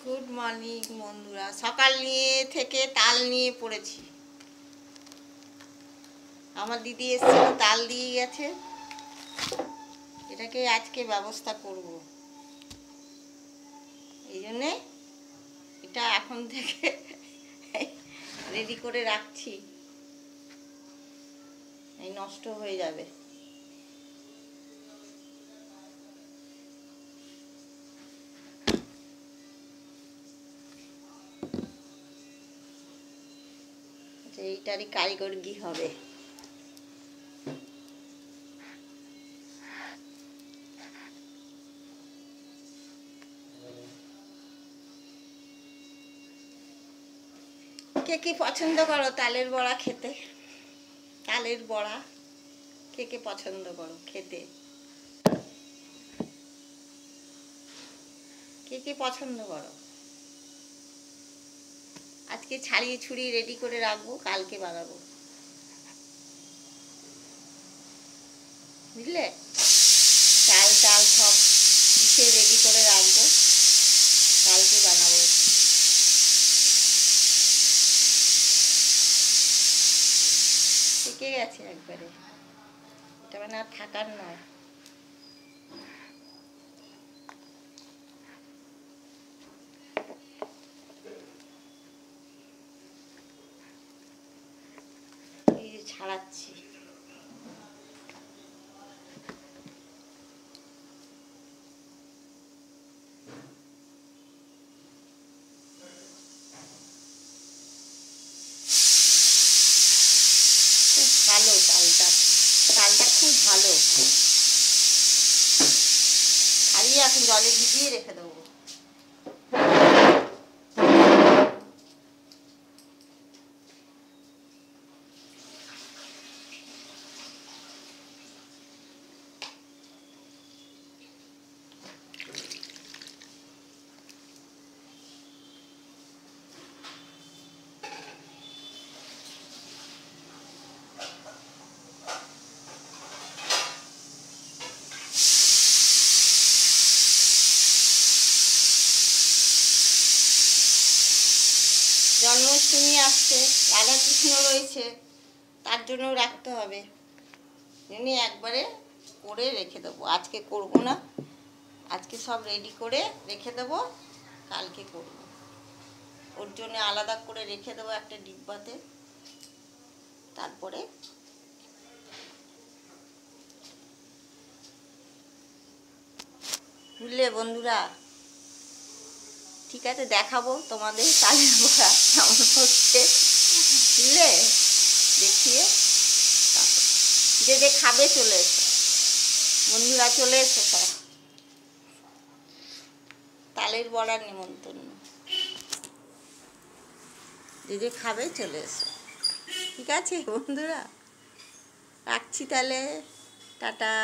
Good morning বন্ধুরা। সকাল থেকে তাল নিয়ে পড়েছি। আমার দিদি এসেছিল, তাল দিয়ে গেছে। এটাকে আজকে ব্যবস্থা করব, এই জন্যে এটা এখন থেকে রেডি করে রাখছি, এই নষ্ট হয়ে যাবে। এইটারই কারিগরি হবে। কে কি পছন্দ করো তালের বড়া খেতে? তালের বড়া কে কে পছন্দ করো খেতে? কে কে পছন্দ করো? আজকে ছাড়িয়ে ছুড়িয়ে রেডি করে রাখবো, কালকে বানাবো, বুঝলে? চাল টাল সব পিষে রেডি করে রাখবো, কালকে বানাবো। পেকে গেছে একবারে, এটা মানে আর থাকার নয়। এই যে ছাড়াচ্ছি। খুব ভালো তালটা, তালটা খুব ভালো। ছাড়িয়ে এখন জলে ভিজিয়ে রেখে দেবো। জন্মাষ্টমী আসছে, রাধাকৃষ্ণ রয়েছে, তার জন্য রাখতে হবে। এমনি একবারে করে রেখে দেবো, আজকে করব না। আজকে সব রেডি করে রেখে দেবো, কালকে করব। ওর জন্য আলাদা করে রেখে দেবো একটা ডিব্বাতে। তারপরে বুঝলে বন্ধুরা? ঠিক আছে, দেখাবো তোমাদের তালের বড়া কেমন হচ্ছে, বুঝলে? দেখিয়ে যে যে খাবে চলে এসো বন্ধুরা, চলে এসো সব। তালের বড়ার নিমন্ত্রণ, যে যে খাবে চলে এসো। ঠিক আছে বন্ধুরা, রাখছি তাহলে, টাটা।